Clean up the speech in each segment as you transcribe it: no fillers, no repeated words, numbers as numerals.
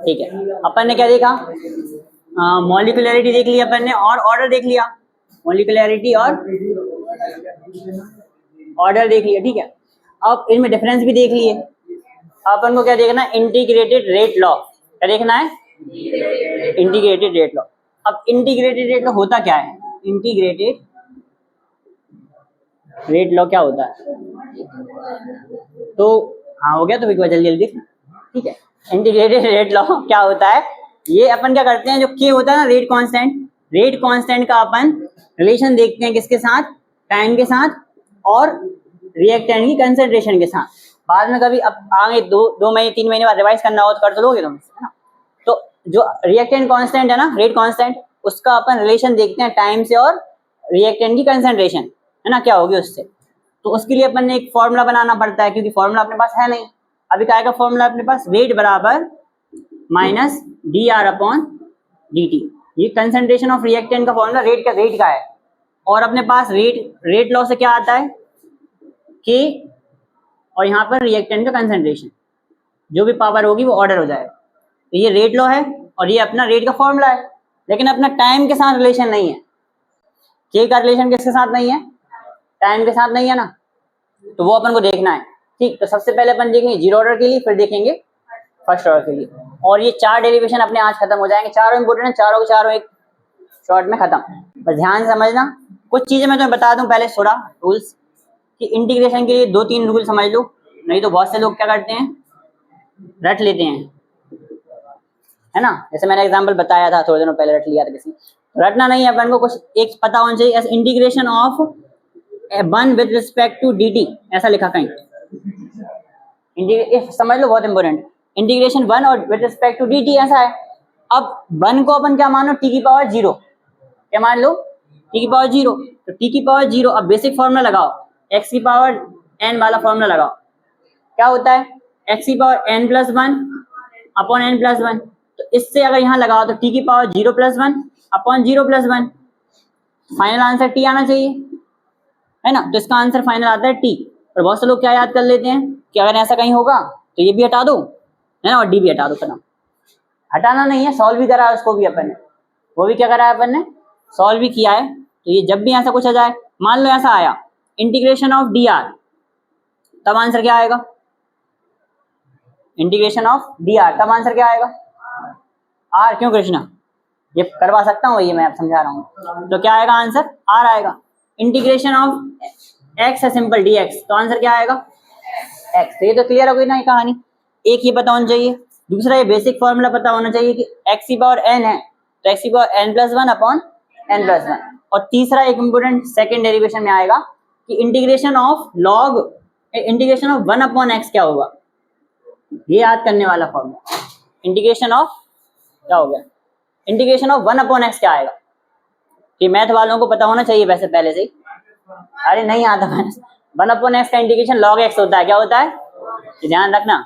ठीक है, अपन ने क्या देखा, मॉलिक्यूलरिटी देख लिया अपन ने और ऑर्डर देख लिया, मॉलिक्यूलरिटी और ऑर्डर देख लिया। ठीक है, अब इनमें डिफरेंस भी देख लिए। अपन को क्या देखना है, इंटीग्रेटेड रेट लॉ। क्या देखना है, इंटीग्रेटेड रेट लॉ। अब इंटीग्रेटेड रेट लॉ होता क्या है, इंटीग्रेटेड रेट लॉ क्या होता है, तो हाँ हो गया, तो एक बार जल्दी जल्दी। ठीक है, इंटीग्रेटेड रेट लॉ क्या होता है, ये अपन क्या करते हैं, जो के होता है ना रेट कांस्टेंट, रेट कांस्टेंट का अपन रिलेशन देखते हैं किसके साथ, टाइम के साथ और रिएक्टेंट की कंसंट्रेशन के साथ। बाद में कभी अब आगे दो महीने 3 महीने बाद रिवाइज करना हो तो कर तो लोगे तुम, है ना। तो जो रिएक्टेंट कांस्टेंट है ना, रेट कांस्टेंट, उसका अपन रिलेशन देखते हैं टाइम से और रिएक्टेंट की कंसंट्रेशन, है ना, क्या होगी उससे। तो उसके लिए अपन ने एक फॉर्मूला बनाना पड़ता है, क्योंकि फॉर्मूला अपने पास है नहीं। अभी क्या आएगा फॉर्मूला अपने पास, रेट बराबर minus D R upon D T. ये कंसंट्रेशन ऑफ रिएक्टेंट का फॉर्मूला रेट का है। और अपने पास रेट लॉ से क्या आता है, के और यहाँ पर रिएक्टेंट का कंसंट्रेशन, जो भी पावर होगी वो ऑर्डर हो जाएगा। तो ये रेट लॉ है और ये अपना रेट का फॉर्मूला है, लेकिन अपना टाइम के साथ रिलेशन नहीं है। के का रिलेशन किसके साथ नहीं है, टाइम के साथ नहीं है ना, तो वो अपन को देखना है। ठीक, तो सबसे पहले अपन देखेंगे जीरो ऑर्डर के लिए, फिर देखेंगे फर्स्ट ऑर्डर के लिए। और ये 4 डेरिवेशन अपने आज खत्म हो जाएंगे, चारों इंपोर्टेंट है, चारों के चारों एक शॉर्ट में खत्म। बस ध्यान से समझना, कुछ चीजें मैं तुम्हें बता दूं पहले थोड़ा रूल्स, कि इंटीग्रेशन के लिए 2-3 रूल समझ लो, नहीं तो बहुत से लोग क्या करते हैं, रट लेते हैं, है ना। जैसे मैंने एग्जांपल बताया था थोड़े दिनों पहले, रट लिया था किसी, रटना नहीं है अपन को, कुछ एक पता होना चाहिए। As integration of 1 with respect to dt, ऐसा लिखा कहीं, समझ लो, बहुत इंपॉर्टेंट। इंटीग्रेशन 1 और विद रिस्पेक्ट टू dt ऐसा है। अब 1 को अपन क्या मानो, t की पावर 0, क्या मान लो, t की पावर 0, तो t की पावर 0। अब बेसिक फॉर्मूला लगाओ, x की पावर n वाला फॉर्मूला लगाओ, क्या होता है, x की power n plus 1 upon n plus 1। तो इससे अगर यहाँ लगाओ तो t की power 0 plus 1 upon 0 plus 1, final answer t आना चाहिए, है ना। तो इसका आंसर फाइनल आता है t। और बहुत से लोग क्या याद कर लेते हैं कि अगर ऐसा कहीं होगा तो ये भी हटा दो, है ना, और d भी हटा दो, खत्म। हटाना नहीं है, सॉल्व भी करा है उसको भी अपन ने, वो भी क्या करा है अपन ने, सॉल्व भी किया है। तो ये जब भी ऐसा कुछ आ जाए, मान लो ऐसा आया इंटीग्रेशन ऑफ डी आर, तब आंसर क्या आएगा, इंटीग्रेशन ऑफ डी आर, तब आंसर क्या आएगा, आर। क्यों कृष्णा, ये करवा सकता हूँ, ये मैं आप समझा रहा हूँ। तो क्या आएगा आंसर, आर आएगा। इंटीग्रेशन ऑफ एक्स है सिंपल डी एक्स, तो आंसर क्या आएगा, एक्स। तो ये तो क्लियर हो गई ना ये कहानी। एक ये पता होना चाहिए, दूसरा ये बेसिक फॉर्मूला पता होना चाहिए कि एक्स की पावर एन है तो एक्स की power n plus 1 upon n plus 1। और तीसरा एक इंपोर्टेंट सेकंड डेरिवेशन में आएगा कि integration of log, integration of 1 upon x क्या होगा, ये याद करने वाला फॉर्मूला। इंटीग्रेशन ऑफ क्या हो गया, इंटीग्रेशन ऑफ 1 अपॉन एक्स क्या आएगा, ये मैथ वालों को पता होना चाहिए वैसे पहले से ही। अरे नहीं आता, 1 अपॉन एक्स का इंटीग्रेशन लॉग एक्स होता है, क्या होता है, ध्यान रखना,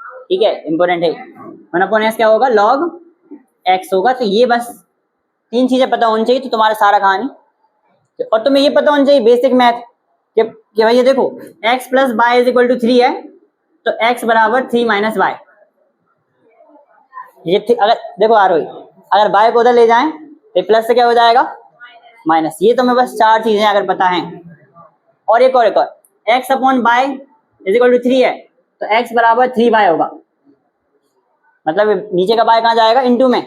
ठीक है, इंपोर्टेंट है। 1 अपॉन एक्स क्या होगा, लॉग एक्स होगा। तो ये बस 3 चीजें पता होनी चाहिए, तो तुम्हारा सारा कहानी। और तुम्हें ये पता होना चाहिए बेसिक मैथ कि भाई ये देखो x plus y is equal to 3 है, तो x बराबर 3 माइनस वाई। ये अगर देखो आरोही, अगर y को उधर ले जाएं तो प्लस से क्या हो जाएगा, माइनस। ये तुम्हें बस 4 चीजें अगर पता है। और एक और x upon y is equal to 3 है, तो x बराबर 3 वाई होगा। मतलब नीचे का y कहाँ जाएगा, इनटू में,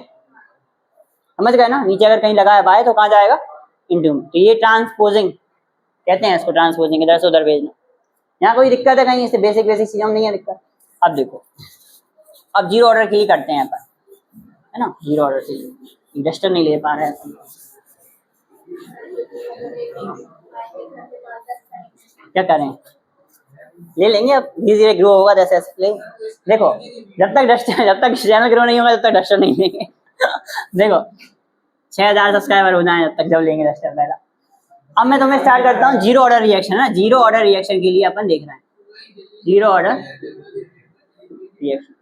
समझ गए ना। नीचे अगर कहीं लगा है y तो कहाँ जाएगा, इनटू में। तो ये ट्रांसपोजिंग कहते हैं इसको, ट्रांसपोजिंग, इधर से उधर भेजना। यहाँ कोई दिक्कत है कहीं, इससे बेसिक चीजों में नहीं है दिक्कत। अब देखो, अब जीरो ऑर्डर के लिए करते हैं अपन, है ना, जीरो ऑर्डर के लिए डस्टर नहीं ले पा रहे हैं अपन, क्या करें, ले लेंगे अब, धीरे धीरे ग्रो होगा जैसे ऐसे ले। देखो जब तक चैनल ग्रो नहीं होगा तब तक डस्टर नहीं लेंगे। देखो 6000 सब्सक्राइबर हो जाए जब लेंगे डस्टर पहला। अब मैं तुम्हें स्टार्ट करता हूँ जीरो ऑर्डर रिएक्शन, है ना। जीरो ऑर्डर रिएक्शन के लिए अपन देख रहे हैं जीरो ऑर्डर रिएक्शन।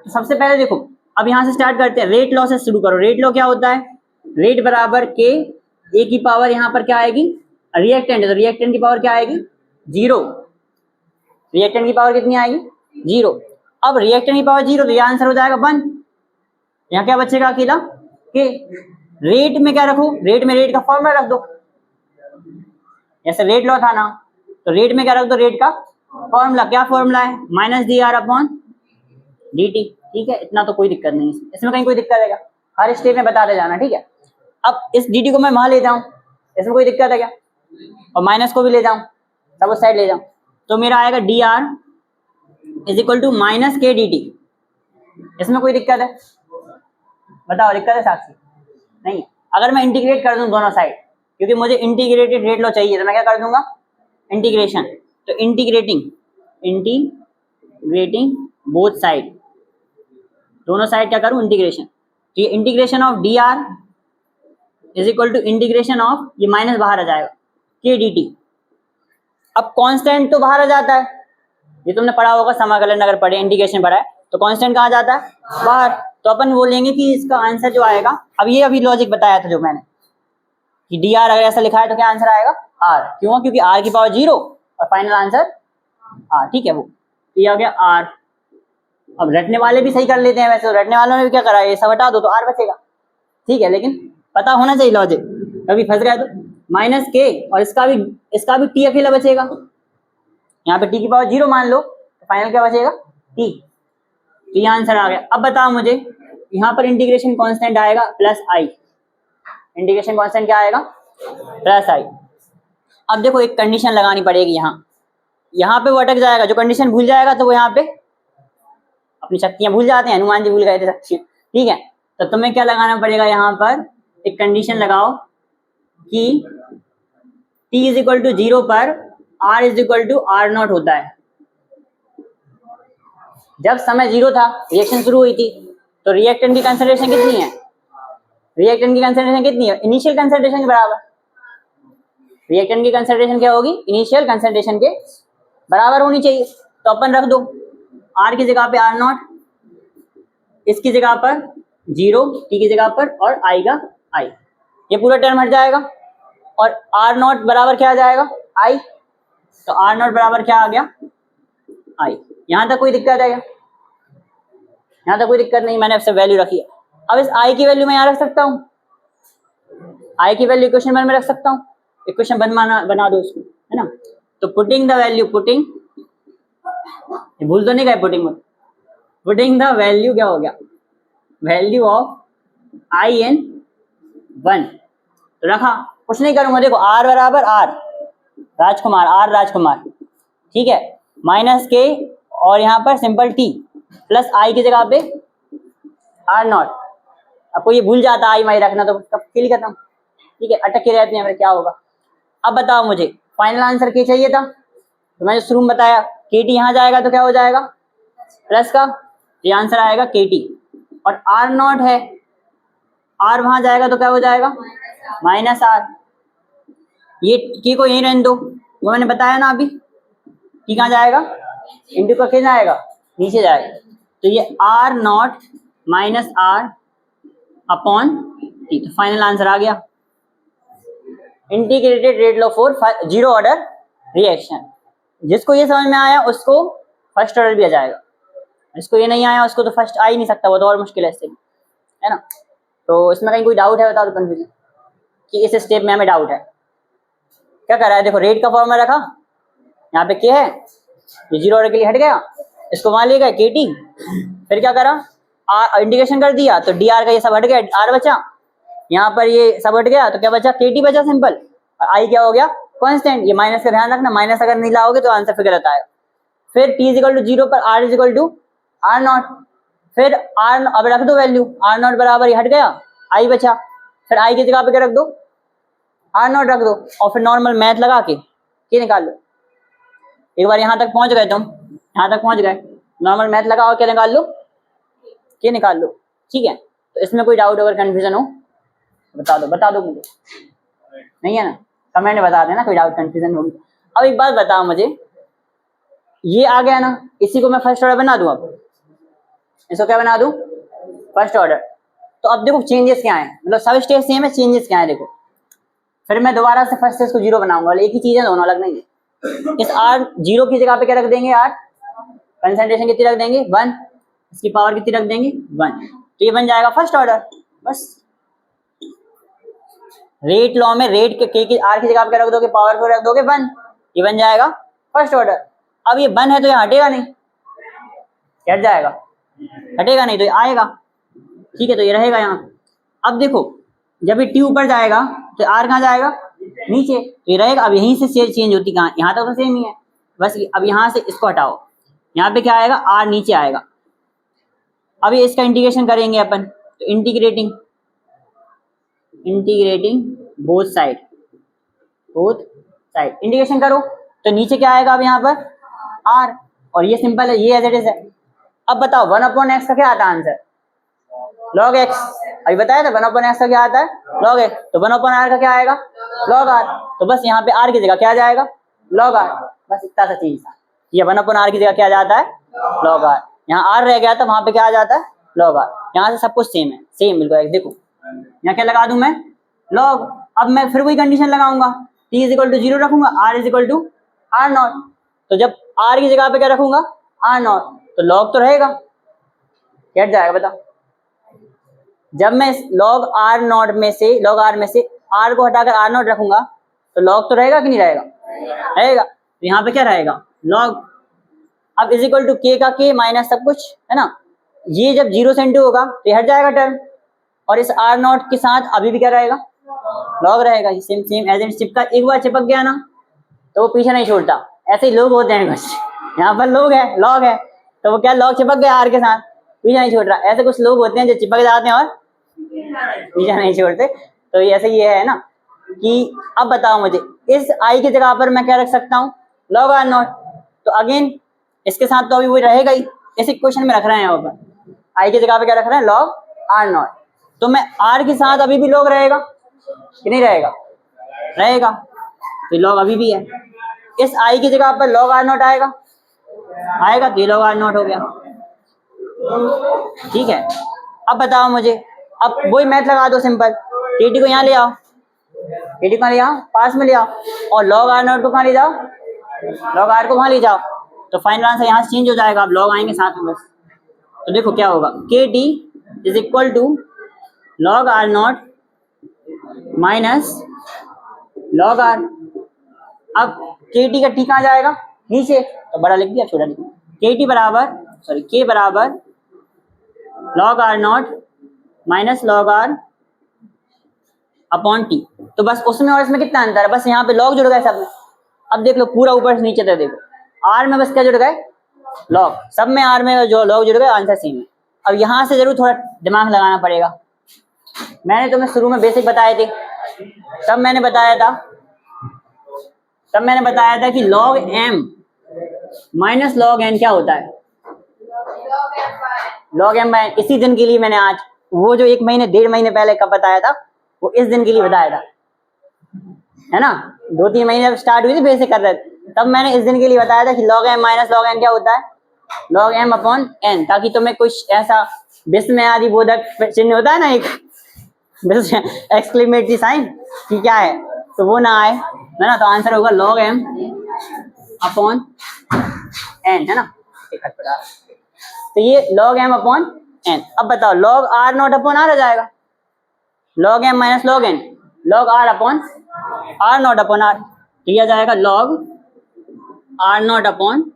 तो सबसे पहले देखो, अब यहाँ से स्टार्ट करते हैं, रेट लॉ से शुरू करो। रेट लॉ क्या होता है, रेट बराबर के, ए की पावर यहाँ पर क्या आएगी, रिएक्टेंट है तो रिएक्टेंट की पावर क्या आएगी, 0। रिएक्टेंट की पावर कितनी आएगी, 0। अब रिएक्टेंट की पावर 0 तो ये आंसर हो जाएगा 1। यहाँ क्या बचेगा अकेला के। रेट में क्या रखो, रेट में रेट का फॉर्मूला रख दो, जैसे रेट लॉ था ना, तो रेट में क्या रख दो, रेट का फॉर्मूला। क्या फॉर्मूला है, minus D R upon D T. ठीक है, इतना तो कोई दिक्कत नहीं, इसमें कहीं कोई दिक्कत है क्या, हर स्टेप में बताते जाना। ठीक है, अब इस डी टी को मैं वहां ले जाऊं, इसमें कोई दिक्कत है क्या, और माइनस को भी ले जाऊं, सब उस साइड ले जाऊं, तो मेरा आएगा d r is equal to minus k d t. इसमें कोई दिक्कत है, बताओ दिक्कत है साक्षी, नहीं है। अगर मैं इंटीग्रेट कर दूं दोनों साइड, क्योंकि मुझे इंटीग्रेटेड रेट लो चाहिए, तो मैं क्या कर दूंगा, इंटीग्रेशन। तो इंटीग्रेटिंग बोथ साइड, दोनों साइड क्या करूं, इंटीग्रेशन। तो ये integration of d r is equal to integration of, ये माइनस बाहर आ जाएगा, के डी टी। अब कांस्टेंट तो बाहर आ जाता है, ये तुमने पढ़ा होगा समाकलन, अगर पढ़े इंटीग्रेशन पढ़ा है तो कांस्टेंट कहाँ जाता है, बाहर। तो अपन बोलेंगे कि इसका आंसर जो आएगा, अब ये अभी लॉजिक बताया था जो मैंने, कि डी आर अगर ऐसा लिखा है तो क्या आंसर आएगा, आर। क्यों, क्योंकि आर की पावर 0 और फाइनल आंसर आर। ठीक है, वो ये आ गया आर। अब रटने वाले भी सही कर लेते हैं, वैसे तो रटने वालों ने भी क्या करा, ये सब हटा दो तो आर बचेगा। ठीक है, लेकिन पता होना चाहिए लॉजिक, कभी फंस गया तो माइनस के, और इसका भी टी अकेला बचेगा, यहाँ पे टी की पावर 0 मान लो, तो फाइनल क्या बचेगा, टी। तो ये आंसर आ गया। अब बताओ मुझे, यहाँ पर इंटीग्रेशन कांस्टेंट आएगा प्लस आई, इंटीग्रेशन कांस्टेंट क्या आएगा, प्लस आई। अब देखो एक कंडीशन लगानी पड़ेगी, यहाँ पे वो अटक जाएगा, जो कंडीशन भूल जाएगा तो वो यहाँ पे अपनी शक्तियां भूल जाते हैं, हनुमान जी भूल गए थे शक्ति। ठीक है, तो तुम्हें क्या लगाना पड़ेगा, यहाँ पर एक कंडीशन लगाओ कि t इज इक्वल टू 0 पर r is equal to r naught होता है। जब समय 0 था, रिएक्शन शुरू हुई थी, तो रिएक्टेंट की कंसंट्रेशन कितनी है, रिएक्टेंट की कंसंट्रेशन कितनी है, इनिशियल कंसंट्रेशन के बराबर। रिएक्टेंट की कंसंट्रेशन क्या होगी, इनिशियल कंसंट्रेशन के बराबर होनी चाहिए। तो अपन रख दो r की जगह पे आर नॉट, इसकी जगह पर 0, t की जगह पर, और i का i, ये पूरा टर्म हट जाएगा, और आर नॉट बराबर क्या आ जाएगा, i। तो आर नॉट बराबर क्या आ गया, i। यहां तक कोई दिक्कत है क्या, यहां तक कोई दिक्कत नहीं, मैंने अब से वैल्यू रखी है। अब इस i की वैल्यू मैं यहाँ रख सकता हूँ, i की वैल्यू इक्वेशन 1 में रख सकता हूँ, इक्वेशन बना दो उसको, है ना। तो पुटिंग द वैल्यू, भूल तो नहीं गए, पुटिंग द वैल्यू क्या हो गया, वैल्यू ऑफ आई इन 1, तो रखा, कुछ नहीं करूंगा। देखो r बराबर r राजकुमार, ठीक है, माइनस के, और यहाँ पर सिंपल t, प्लस i की जगह पे आर नॉट। आपको ये भूल जाता आई माई रखना, तो कब खेल खत्म। ठीक है, अटक के रहते हैं, फिर क्या होगा। अब बताओ मुझे फाइनल आंसर क्या चाहिए था, तो मैंने शुरू में बताया के टी यहाँ जाएगा तो क्या हो जाएगा, प्लस का, ये आंसर आएगा के टी, और आर नॉट है, आर वहां जाएगा तो क्या हो जाएगा, माइनस आर। ये की को यहीं रहने दो, वो मैंने बताया ना अभी, की कहाँ जाएगा, इंटू का क्या जाएगा, नीचे जाएगा। तो ये r naught minus r upon t, तो फाइनल आंसर आ गया। Integrated rate law for 0 order reaction. जिसको ये समझ में आया उसको फर्स्ट ऑर्डर भी आ जाएगा, जिसको ये नहीं आया उसको तो फर्स्ट आ ही नहीं सकता, वो तो और मुश्किल है इससे, है ना। तो इसमें कहीं कोई डाउट है, बता दो कंफ्यूजन, कि इस स्टेप में हमें डाउट है। क्या कर रहा है, देखो रेट का फॉर्मूला रखा, यहाँ पे क्या है, ये 0 ऑर्डर के लिए हट गया, इसको वहां ले गए के टी, फिर क्या करा, इंटीग्रेशन कर दिया, तो डी आर का ये सब हट गया, आर बचा, यहाँ पर ये सब हट गया, तो क्या बचा, के टी बचा सिंपल, और आई क्या हो गया, कांस्टेंट। ये माइनस का ध्यान रखना, माइनस अगर नहीं लाओगे तो आंसर फिर गलत आएगा। फिर t इज इक्वल टू 0 पर r is equal to r naught, फिर r अब रख दो वैल्यू, आर नॉट बराबर ये हट गया, आई बचा, फिर आई की जगह पे क्या रख दो, आर नॉट रख दो, और फिर नॉर्मल मैथ लगा के निकाल लो। एक बार यहाँ तक पहुंच गए तुम, यहाँ तक पहुंच गए, नॉर्मल मैथ लगाओ, क्या निकाल लो, के निकाल लो। ठीक है, तो इसमें कोई डाउट अगर कंफ्यूजन हो बता दो मुझे, नहीं है ना, कमेंट में बता देना कोई डाउट कंफ्यूजन होगी। अब एक बात बताओ मुझे, ये आ गया ना, इसी को मैं फर्स्ट ऑर्डर बना दूं, अब इसको क्या बना दूं, फर्स्ट ऑर्डर। तो अब देखो चेंजेस क्या है, मतलब सब स्टेज सेम है, चेंजेस क्या है देखो। फिर मैं दोबारा से फर्स्ट स्टेज को 0 बनाऊंगा, एक ही चीज है, दोनों अलग नहीं है। इस r 0 की जगह पे क्या रख देंगे, r कंसंट्रेशन कितनी रख देंगे, 1, इसकी पावर कितनी रख देंगे, 1। तो ये बन जाएगा फर्स्ट ऑर्डर। बस रेट लॉ में रेट के आर की जगह पे रख दोगे, पावर को रख दोगे 1, ये बन जाएगा फर्स्ट ऑर्डर। अब ये 1 है तो यहाँ हटेगा नहीं, हट जाएगा, हटेगा नहीं तो ये आएगा, ठीक है, तो ये रहेगा यहाँ। अब देखो जब ये टी ऊपर जाएगा तो आर कहाँ जाएगा, नीचे, तो ये रहेगा। अब यहीं से चेंज होती कहाँ, यहाँ तक तो सेम ही है, बस अब यहाँ से इसको हटाओ, यहाँ पे क्या आएगा, आर नीचे आएगा। अब ये इसका इंटीग्रेशन करेंगे अपन, तो इंटीग्रेटिंग बोथ साइड इंटीग्रेशन करो तो नीचे क्या आएगा, अब यहाँ पर आर, और ये सिंपल है, ये एज इट इज है। अब बताओ 1/x का क्या आता है आंसर, log x। अभी बताया था 1/x का क्या आता है, log x, तो 1/r का क्या आएगा, log r। तो बस यहाँ पे r की जगह क्या जाएगा, log r, बस इतना सा चीज था। ये 1/r की जगह क्या जाता है, log r। यहाँ r रह गया था, वहां पे क्या आ जाता है, log r। यहाँ से सब कुछ सेम है, सेम बिल्कुल। देखो यहाँ क्या लगा दूं मैं, log। अब मैं फिर वही कंडीशन लगाऊंगा, t = 0 रखूंगा, r = r0। तो जब r की जगह पे क्या रखूंगा, r0, तो log तो रहेगा, क्या जाएगा बताओ। जब मैं log r में से r को हटाकर r0 रखूंगा तो log तो रहेगा कि नहीं रहेगा, रहेगा। तो यहाँ पे क्या रहेगा, log। अब = k का k माइनस सब कुछ है ना, ये जब 0 से इंटू होगा तो ये हट जाएगा टर्म, और इस r0 के साथ अभी भी क्या रहेगा, log रहेगा। सेम एज इट चिपका, एक बार चिपक गया ना तो वो पीछे नहीं छोड़ता। ऐसे ही लोग होते हैं कुछ, यहाँ पर लोग है, log है, तो वो क्या, log चिपक गया r के साथ, पीछे नहीं छोड़ रहा। ऐसे कुछ लोग होते हैं जो चिपक जाते हैं और पीछे नहीं छोड़ते। तो ये ऐसे ये है ना कि अब बताओ मुझे, इस i की जगह पर मैं क्या रख सकता हूँ, log r0। तो अगेन इसके साथ तो अभी वही रहेगा ही, इस इक्वेशन में रख रहे हैं यहाँ पर, i की जगह पे क्या रख रहे हैं, log r0। तो मैं r के साथ अभी भी log रहेगा कि नहीं रहेगा, रहेगा, तो log अभी भी है। इस i की जगह पर log r0 आएगा, तो ये log r0 हो गया, ठीक है। अब बताओ मुझे, अब वही मैथ लगा दो सिंपल, टी को यहाँ ले आओ, टी को ले आओ, पास में ले आओ, और log r0 को कहाँ ले जाओ, log r को वहाँ ले जाओ, तो फाइनल आंसर यहाँ से चेंज हो जाएगा। अब log आएंगे साथ में बस, तो देखो क्या होगा, kt = log r0 minus log r। अब kt का t कहाँ जाएगा, नीचे, तो बड़ा लिख दिया, छोटा लिख दिया। k बराबर log r0 minus log r upon t। तो बस उसमें और इसमें कितना अंतर है, बस यहाँ पे log जुड़ गए सब में। अब देख लो पूरा ऊपर से नीचे तक देखो, r में बस क्या जुड़ गए, log, सब में r में जो log जुड़ गए, आंसर सेम है। अब यहाँ से जरूर थोड़ा दिमाग लगाना पड़ेगा। मैंने तुम्हें शुरू में बेसिक बताए थे, तब मैंने बताया था कि log m minus log n क्या होता है, log m। इसी दिन के लिए मैंने आज वो जो 1 महीने 1.5 महीने पहले कब बताया था, वो इस दिन के लिए बताया था, है ना। 2-3 महीने जब स्टार्ट हुई थी बेसिक कर रहे थे, तब मैंने इस दिन के लिए बताया था कि log m minus log n क्या होता है, log m अपॉन n, ताकि तुम्हें कुछ ऐसा विस्मय आदि बोधक चिन्ह होता है ना, एक एक्सक्लेमेटरी साइन कि क्या है, तो वो ना आए, है ना। तो आंसर होगा log m अपॉन n, है ना। तो ये log m अपॉन n। अब बताओ log r0 अपॉन r आ जाएगा, log m minus log n, log r upon r0 upon r, तो यह जाएगा log r0 upon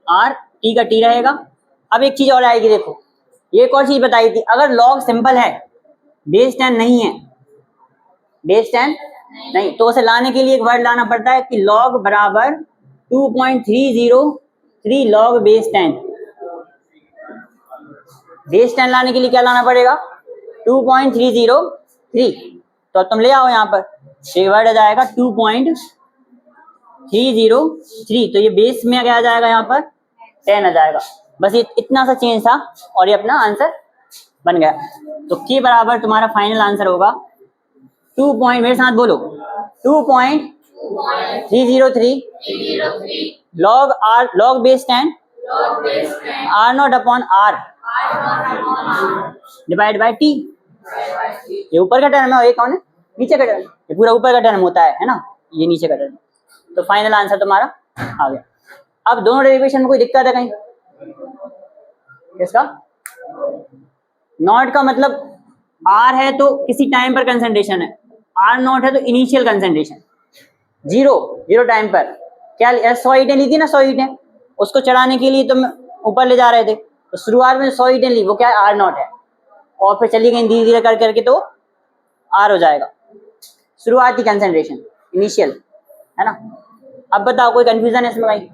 r, t का t रहेगा। अब एक चीज और आएगी, देखो ये एक और चीज बताई थी, अगर log सिंपल है, बेस 10 नहीं है, बेस 10 नहीं, तो उसे लाने के लिए एक वर्ड लाना पड़ता है कि log बराबर 2.303 log बेस 10। बेस 10 लाने के लिए क्या लाना पड़ेगा, 2.303। तो तुम ले आओ यहाँ पर, एक वर्ड आ जाएगा 2.303, तो ये बेस में क्या आ जाएगा, यहाँ पर 10 आ जाएगा। बस ये इतना सा चेंज था और ये अपना आंसर बन गया। तो के बराबर तुम्हारा फाइनल आंसर होगा 2 पॉइंट, मेरे साथ बोलो, 2.303 log base 10 r0 upon r divide by t। ये ऊपर का टर्म है, ये कौन है, नीचे का टर्म, ये पूरा ऊपर का टर्म होता है ना, ये नीचे का टर्म। तो फाइनल आंसर तुम्हारा आ गया। अब दोनों डेरिवेशन में कोई दिक्कत है कहीं, किसका, नॉट का मतलब आर है तो किसी टाइम पर कंसंट्रेशन है, आर नॉट है तो इनिशियल कंसंट्रेशन, जीरो टाइम पर। क्या 100 ईंटें ली थी ना, 100 ईंटें, उसको चढ़ाने के लिए तुम ऊपर ले जा रहे थे, तो शुरुआत में 100 ईंटें ली, वो क्या है, आर नॉट है, और फिर चली गई धीरे धीरे कर करके तो आर हो जाएगा, शुरुआती कंसंट्रेशन, इनिशियल, है ना। अब बताओ कोई कंफ्यूजन है इसमें भाई?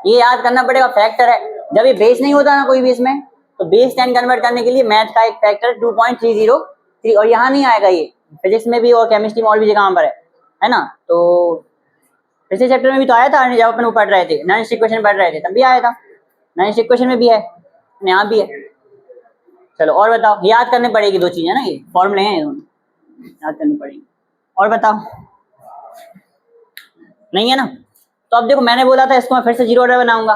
ये याद करना पड़ेगा, फैक्टर है। जब ये बेस नहीं होता ना कोई भी इसमें, तो बेस 10 कन्वर्ट करने के लिए मैथ का एक फैक्टर 2.303, और यहाँ नहीं आएगा ये, फिजिक्स में भी और केमिस्ट्री में और भी जगह पर है ना। तो पिछले चैप्टर में भी तो आया था, जब अपन वो पढ़ रहे थे, नॉन स्टिक क्वेश्चन पढ़ रहे थे, तब भी आया था, नॉन स्टिक क्वेश्चन में भी है, यहाँ भी है। चलो और बताओ, याद करने पड़ेगी दो चीजें ना, ये फॉर्मूले हैं दोनों, याद करनी पड़ेगी। और बताओ, नहीं है ना? तो अब देखो, मैंने बोला था इसको मैं फिर से जीरो ऑर्डर बनाऊंगा,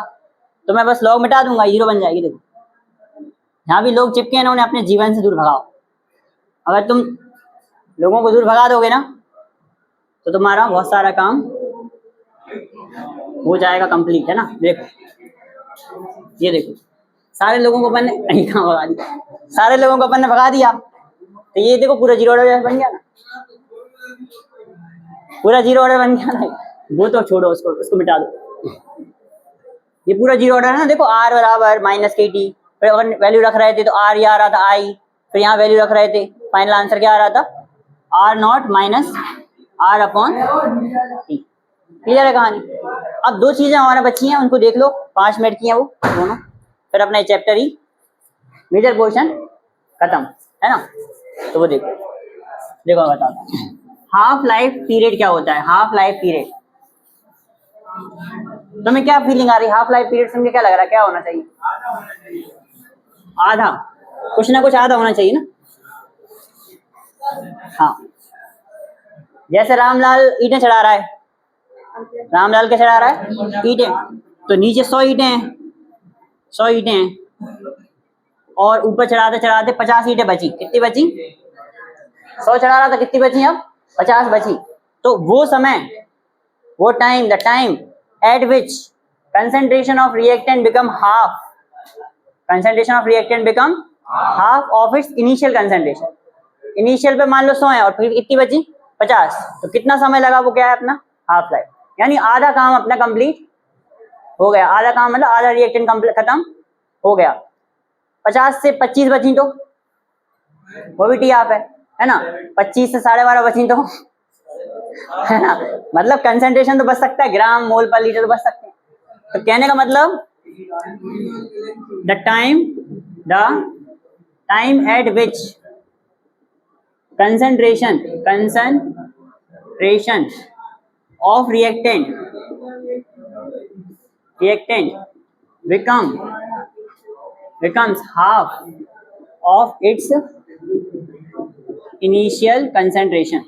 तो मैं बस लॉग मिटा दूंगा, जीरो बन जाएगी। देखो यहाँ भी लोग चिपके हैं ना, उन्हें अपने जीवन से दूर भगाओ। अगर तुम लोगों को दूर भगा दोगे ना, तो तुम्हारा बहुत सारा काम हो जाएगा कंप्लीट, है ना। देखो ये देखो, सारे लोगों को अपन ने कहाँ भगा दिया, सारे लोगों को अपन ने भगा दिया, तो ये देखो पूरा जीरो ऑर्डर बन गया ना, पूरा जीरो ऑर्डर बन गया ना। वो तो छोड़ो, उसको मिटा दो, ये पूरा जीरो ऑर्डर है ना। देखो आर बराबर माइनस के टी, फिर अगर वैल्यू रख रहे थे तो आर ये आ रहा था आई, फिर यहाँ वैल्यू रख रहे थे, फाइनल आंसर क्या आ रहा था, r naught minus r upon t. Clear है कहानी? अब दो चीजें हमारा बची हैं, उनको देख लो, 5 मिनट की हैं वो दोनों, फिर अपना चैप्टर ही मेजर पोर्शन खत्म, है ना। तो वो देखो मैं बताता हूँ, हाफ लाइफ पीरियड क्या होता है। हाफ लाइफ पीरियड, तुम्हें क्या फीलिंग आ रही है? हाफ लाइफ पीरियड सुन के क्या लग रहा है, क्या होना चाहिए? आधा, कुछ ना कुछ आधा होना चाहिए ना। हाँ, जैसे रामलाल ईंटें चढ़ा रहा है, रामलाल क्या चढ़ा रहा है, ईंटें, तो नीचे 100 ईंटें हैं, 100 ईंटें हैं, और ऊपर चढ़ाते चढ़ाते 50 ईंटें बची। कितनी बची? 100 चढ़ा रहा था, कितनी बची? अब 50 बची। तो वो समय, वो time, the time eight which concentration of reactant become half, concentration of reactant become half of its initial concentration। Initial पे मान लो 100 है, और फिर कितनी बची? 50। तो कितना समय लगा, वो क्या है अपना हाफ लाइफ, यानी आधा काम अपना कंप्लीट हो गया। आधा काम मतलब आधा रिएक्टेंट खत्म हो गया। 50 से 25 बची तो वो भी टी हाफ है ना। 25 से 12.5 बची तो है ना, मतलब कंसंट्रेशन तो बच सकता है, ग्राम मोल पर लीटर तो बच सकते हैं। तो कहने का मतलब the time eight which concentration of reactant becomes half of its initial concentration।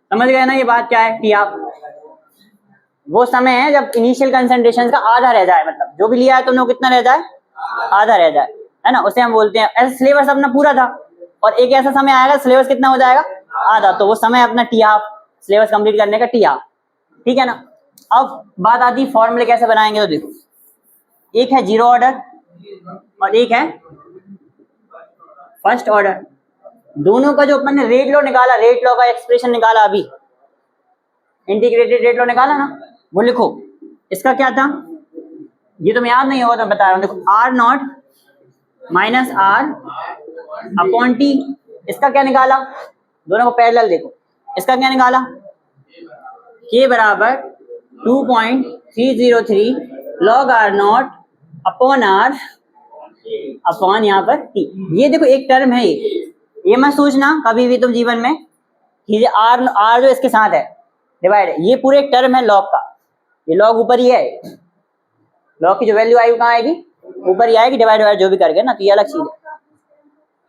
समझ गए ना ये बात क्या है कि आप, वो समय है जब इनिशियल कंसंट्रेशन का आधा रह जाए, मतलब जो भी लिया है तुमने कितना रह जाए, आधा रह जाए, है ना, उसे हम बोलते हैं। ऐसा सिलेबस अपना पूरा था, और एक ऐसा समय आएगा सिलेबस कितना हो जाएगा, आधा, तो वो समय अपना टी हाफ, सिलेबस कंप्लीट करने का टी हाफ, ठीक है ना। अब बात आती है फॉर्मूले कैसे बनाएंगे। तो देखो, एक है जीरो ऑर्डर और एक है फर्स्ट ऑर्डर, दोनों का जो अपन ने रेट लॉ निकाला, रेट लॉ का एक्सप्रेशन निकाला, अभी इंटीग्रेटेड रेट लॉ निकाला ना, वो लिखो। इसका क्या था, ये तुम्हें याद नहीं होगा तो बता रहा हूँ। देखो, r naught minus r upon t, इसका क्या निकाला, दोनों को पैरेलल देखो, इसका क्या निकाला, के बराबर 2.303 log r naught upon r upon यहाँ पर टी। ये देखो एक टर्म है, ये मत सोचना कभी भी तुम जीवन में कि आर जो इसके साथ है डिवाइड है, ये पूरे एक टर्म है लॉग का, ये लॉग ऊपर ही है, लॉग की जो वैल्यू आई वो कहाँ आएगी, ऊपर ही आएगी, डिवाइड जो भी करके ना, तो ये अलग चीज है।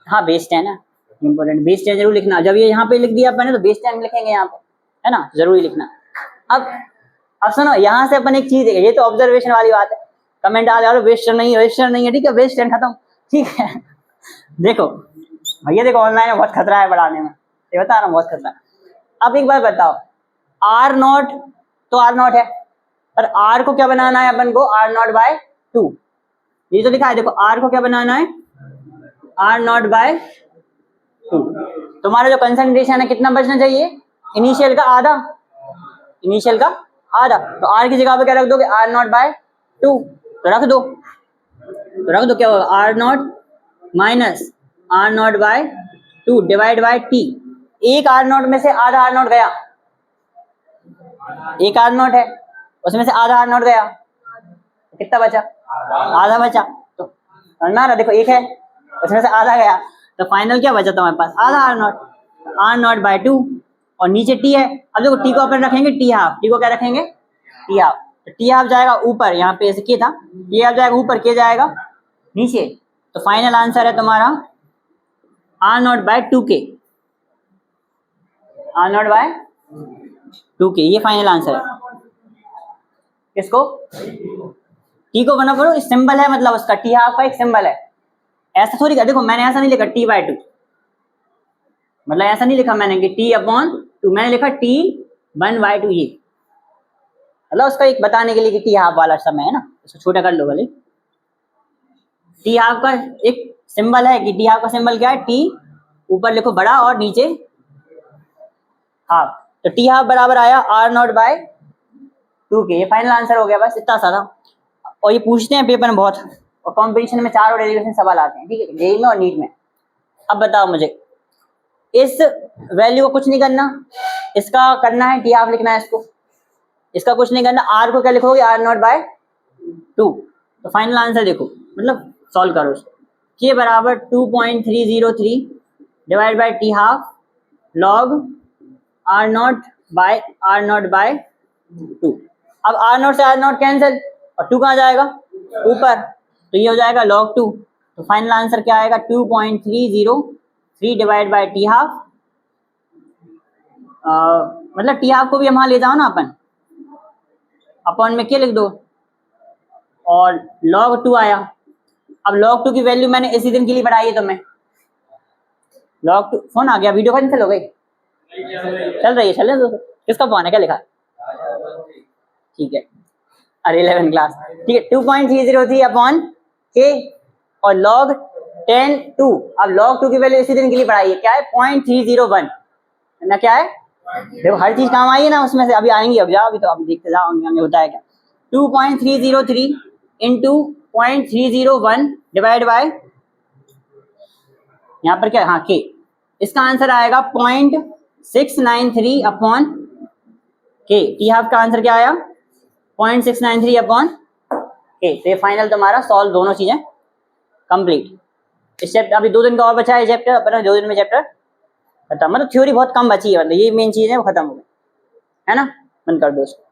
हाँ बेस 10 है इंपॉर्टेंट, बेस 10 जरूर लिखना। जब ये यहाँ पे लिख दिया अपन ने तो बेस 10 लिखेंगे यहाँ पे, है ना, जरूरी लिखना। अब सुनो, यहाँ से अपन एक चीज है, ये तो ऑब्जर्वेशन वाली बात है, कमेंट आ जाओ वेस्ट नहीं है, ठीक है, वेस्ट 10 खत्म, ठीक है। देखो भैया, देखो ऑनलाइन में बहुत खतरा है पढ़ाने में, ये बता रहा हूँ, बहुत खतरा है। अब एक बात बताओ, आर नॉट तो आर नॉट है, पर आर को क्या बनाना है अपन को, आर नॉट बाय 2, ये तो लिखा है। देखो r को क्या बनाना है, r0/2। तुम्हारा जो कंसंट्रेशन है कितना बचना चाहिए, इनिशियल का आधा, इनिशियल का आधा। तो r की जगह पे क्या रख दोगे, r0/2, तो रख दो, तो रख दो, क्या होगा, r0 minus r0/2 divide by t। एक r0 में से आधा r0 गया, एक r0 है उसमें से आधा r0 गया, तो कितना बचा, आधा बचा। तो समझ में आ रहा, देखो एक है उसमें से आधा गया, तो फाइनल क्या बचा तुम्हारे पास, आधा r0, r0/2, और नीचे t है। अब देखो t को अपन रखेंगे t हाफ, t को क्या रखेंगे, t हाफ, तो t हाफ जाएगा ऊपर, यहाँ पे ऐसे k था, t हाफ जाएगा ऊपर, k जाएगा नीचे। तो फाइनल आंसर है तुम्हारा r0/2k, r0/2k, ये फाइनल आंसर है। किसको, t को बना करो, सिंबल है मतलब उसका, t हाफ का एक सिंबल है, ऐसा थोड़ी, देखो मैंने ऐसा नहीं लिखा t/2, मतलब ऐसा नहीं लिखा मैंने कि t/2, मैंने लिखा t1/2, ये मतलब उसका एक बताने के लिए कि t हाफ वाला समय है ना, इसको छोटा कर लो भले। t हाफ का एक सिंबल है कि t हाफ का सिंबल क्या है, t ऊपर लिखो बड़ा और नीचे हाफ, तो t हाफ बराबर आया r0/2k, ये फाइनल आंसर हो गया, बस इतना सा था। और ये पूछते हैं पेपर में बहुत, और कॉम्पिटिशन में 4 और डेरिवेशन सवाल आते हैं, ठीक है, जेईई में और नीट में। अब बताओ मुझे, इस वैल्यू को कुछ नहीं करना, इसका करना है, टी हाफ लिखना है इसको, इसका कुछ नहीं करना, आर को क्या लिखोगे, r0/2। तो फाइनल आंसर देखो, मतलब सॉल्व करो उसको, के बराबर 2.303 divide by T half log r0/2। अब r0 से r0 कैंसिल, और 2 कहाँ जाएगा, ऊपर, तो ये हो जाएगा log 2। तो फाइनल आंसर क्या आएगा, 2.303 डिवाइड बाई टी हाफ, मतलब टी हाफ को भी हम वहाँ ले जाओ ना अपन, अपॉन में क्या लिख दो, और log 2 आया। अब log 2 की वैल्यू मैंने इसी दिन के लिए बढ़ाई है, तो मैं log 2, फोन आ गया, वीडियो कैंसिल हो गई, चल रही है, चल रही है, किसका फोन है, क्या लिखा, ठीक है, अरे 11 क्लास, ठीक है, 2.303 अपॉन के, और log 10(2), अब log 2 की वैल्यू इसी दिन के लिए बढ़ाई है, क्या है, 0.301 ना, क्या है, देखो हर चीज काम आई है ना उसमें से, अभी आएंगे, अब जाओ, अभी तो अभी देखते जाओ आगे होता है क्या। 2.303 इंटू 0.301 डिवाइड बाय, यहाँ पर क्या, हाँ के, इसका आंसर आएगा 0.693 अपॉन के, टी हाफ का आंसर क्या आया, 0.693 अपॉन के। तो ये फाइनल तुम्हारा सॉल्व, दोनों चीजें कंप्लीट। इस चैप्टर अभी 2 दिन का और बचा है चैप्टर, अपना 2 दिन में चैप्टर खत्म, मतलब थ्योरी बहुत कम बची है, मतलब ये मेन चीज है वो खत्म हो गई है ना, बंद कर दो उसको।